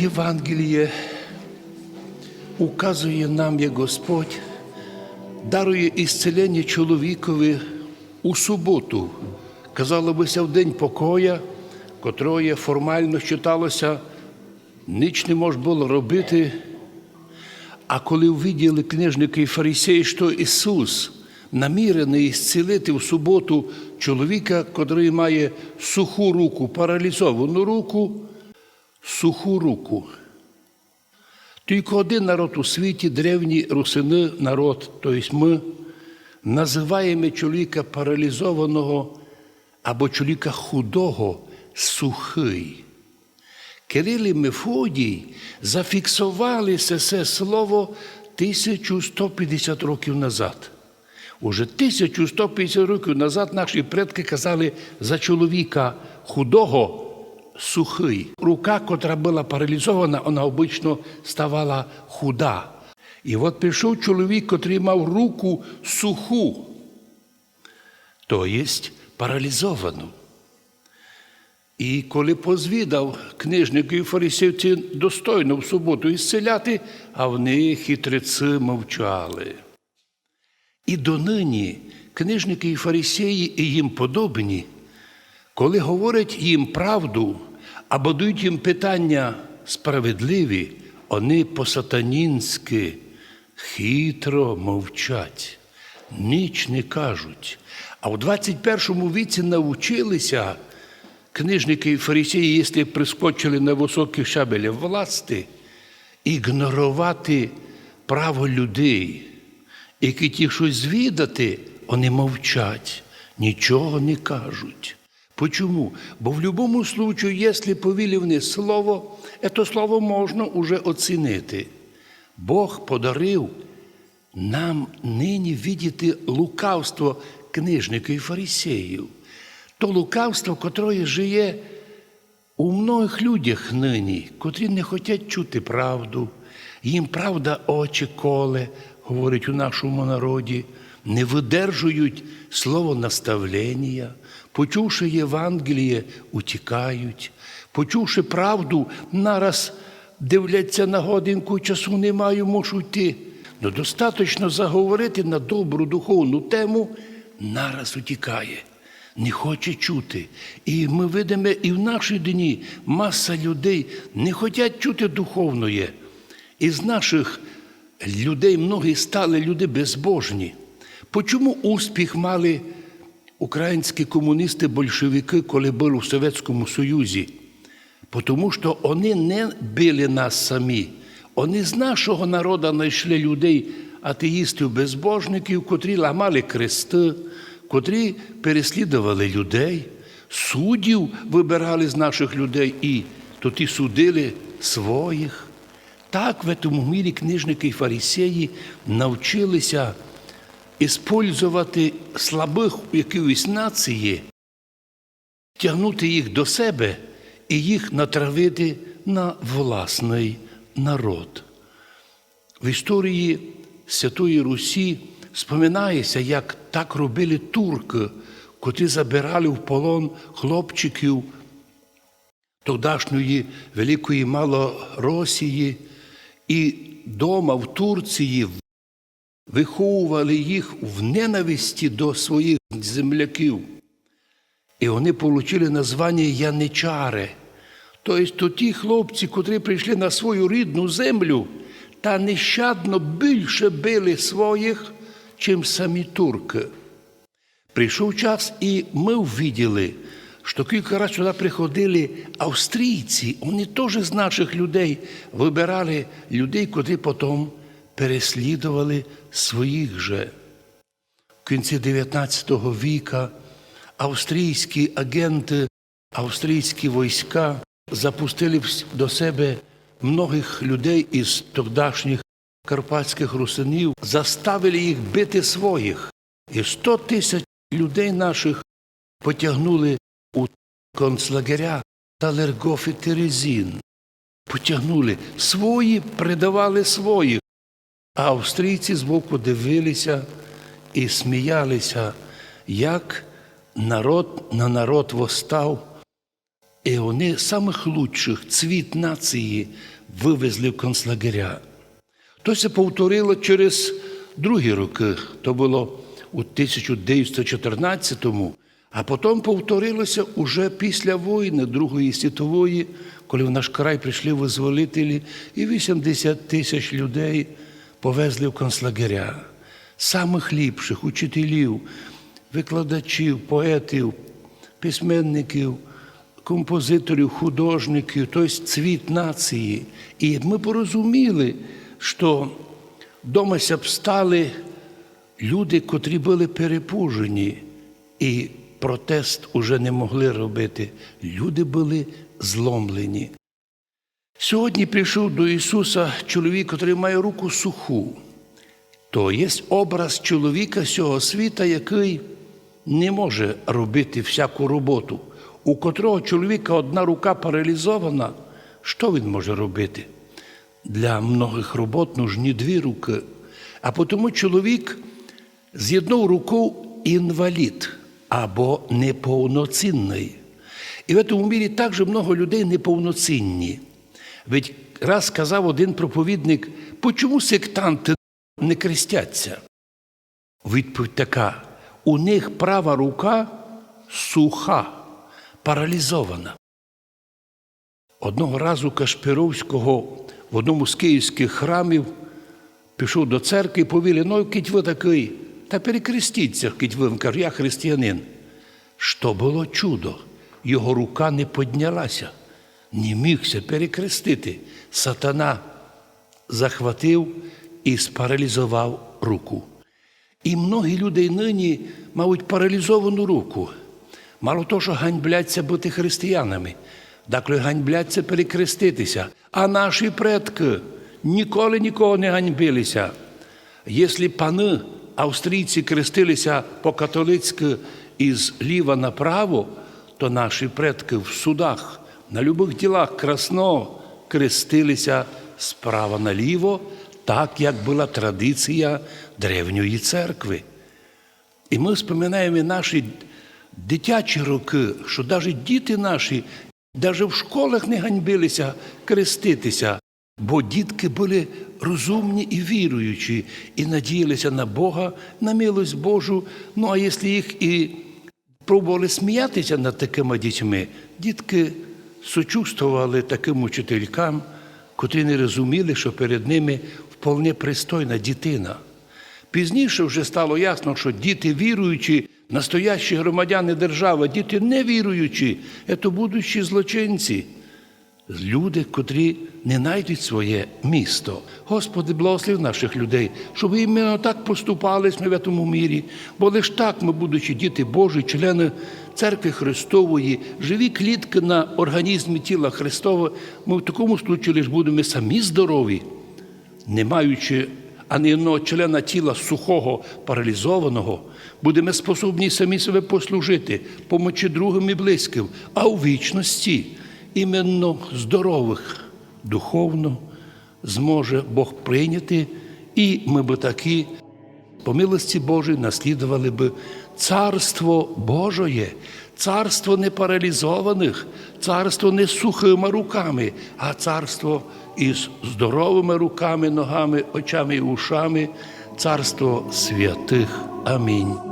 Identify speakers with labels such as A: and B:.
A: Євангеліє указує нам, як Господь дарує ісцелення чоловікові у суботу, казало бися, в день покоя, котрої формально вважалося, ніч не можна було робити. А коли увиділи книжники і фарисеї, що Ісус намірений ісцілити в суботу чоловіка, котрий має суху руку, паралізовану руку, суху руку. Тільки один народ у світі, древні русини народ, тобто ми, називаємо чоловіка паралізованого або чоловіка худого сухий. Кирил і Мефодій зафіксували це слово 1150 років назад. Уже 1150 років назад наші предки казали за чоловіка худого сухий. Рука, котра була паралізована, вона обично ставала худа. І от прийшов чоловік, котрий мав руку суху, тобто паралізовану. І коли позвідав книжники і фарисейці достойно в суботу ісцеляти, а вони хитреці мовчали. І донині книжники і фарисеї і їм подобні, коли говорять їм правду або дають їм питання справедливі, вони по-сатанінськи хитро мовчать, ніч не кажуть. А в 21 віці навчилися книжники і фарисеї, якщо прискочили на високих щабелях власти, ігнорувати право людей. Які ті щось звідати, вони мовчать, нічого не кажуть. Почому? Бо в будь-якому випадку, якщо повіли вони слово, це слово можна вже оцінити. Бог подарив нам нині видіти лукавство книжників і фарисеїв. То лукавство, котре живе у многих людях нині, котрі не хочуть чути правду. Їм правда очі коле, говорять у нашому народі, не видержують слово наставлення, почувши Євангеліє, утікають, почувши правду, нараз дивляться на годинку, часу не маю, мушу йти. Но достатньо заговорити на добру духовну тему, нараз утікає, не хоче чути. І ми видимо, і в наші дні маса людей не хочуть чути духовної. Із наших людей многі стали люди безбожні. Почому успіх мали українські комуністи, большевики, коли були в Совєтському Союзі? Тому що вони не били нас самі. Вони з нашого народу знайшли людей, атеїстів, безбожників, котрі ламали крести, котрі переслідували людей, суддів вибирали з наших людей і тоді судили своїх. Так в цьому мірі книжники і фарисеї навчилися використовувати слабих у якоїсь нації, тягнути їх до себе і їх натравити на власний народ. В історії Святої Русі споминається, як так робили турки, котрі забирали в полон хлопчиків тодішньої Великої Малоросії, і дома в Турції виховували їх в ненависті до своїх земляків. І вони отримали названня яничари. Тобто ті хлопці, котрі прийшли на свою рідну землю, та нещадно більше били своїх, чим самі турки. Прийшов час, і ми увиділи, що кілька разів сюди приходили австрійці, вони теж з наших людей вибирали людей, котрі потім переслідували своїх же. В кінці 19 віка австрійські агенти, австрійські війська запустили до себе многих людей із тодішніх карпатських русинів, заставили їх бити своїх. І 100 тисяч людей наших потягнули у концлагеря Талергоф і Терезин. Потягнули. Свої предавали своїх. А австрійці збоку дивилися і сміялися, як народ на народ восстав, І вони самих лучших, цвіт нації, вивезли в концлагеря. То це повторило через другі роки, то було у 1914-му, а потім повторилося уже після війни Другої світової, коли в наш край прийшли визволителі, і 80 тисяч людей повезли в концлагеря. Самих ліпших учителів, викладачів, поетів, письменників, композиторів, художників, тобто цвіт нації. І ми порозуміли, що дома б стали люди, котрі були перепужені, і протест уже не могли робити. Люди були зломлені. Сьогодні прийшов до Ісуса чоловік, який має руку суху. То є образ чоловіка цього світа, який не може робити всяку роботу. У котрого чоловіка одна рука паралізована, що він може робити? Для многих робот нужні дві руки. А тому чоловік з одною рукою інвалід або неповноцінний. І в цьому мірі також багато людей неповноцінні. Ведь раз сказав один проповідник, чому сектанти не хрестяться? Відповідь така: у них права рука суха, паралізована. Одного разу Кашпировського в одному з київських храмів пішов до церкви і повіли: ну, кить ви такий, та перекрестіться, кить ви. Він каже: я християнин. Що було чудо? Його рука не піднялася, не мігся перекрестити. Сатана захватив і спаралізував руку. І многі люди нині мають паралізовану руку. Мало того, що ганьбляться бути християнами, деколи ганьбляться перекреститися. А наші предки ніколи нікого не ганьбилися. Якщо пани австрійці крестилися по-католицьки із ліва направо, то наші предки в судах, на любих ділах красно крестилися справа наліво, так, як була традиція древньої церкви. І ми вспоминаємо наші дитячі роки, що навіть діти наші, навіть в школах не ганьбилися креститися, бо дітки були розумні і віруючі, і надіялися на Бога, на милость Божу. Ну, а якщо їх і пробували сміятися над такими дітьми, дітки сочувствували таким учителькам, котрі не розуміли, що перед ними вполне пристойна дитина. Пізніше вже стало ясно, що діти віруючі, настоящі громадяни держави, діти невіруючі – це будущі злочинці. Люди, котрі не знайдуть своє місто. Господи, благослови наших людей, щоб іменно так поступались ми в цьому мірі. Бо лише так ми, будучи діти Божі, члени Церкви Христової, живі клітки на організмі тіла Христова, ми в такому случаї лише будемо самі здорові, не маючи ані одного члена тіла сухого, паралізованого, будемо способні самі себе послужити, помочи другим і близьким, а у вічності іменно здорових духовно зможе Бог прийняти, і ми би таки, по милості Божій, наслідували би Царство Божоє, царство не паралізованих, царство не сухими руками, а царство із здоровими руками, ногами, очами і ушами, царство святих. Амінь.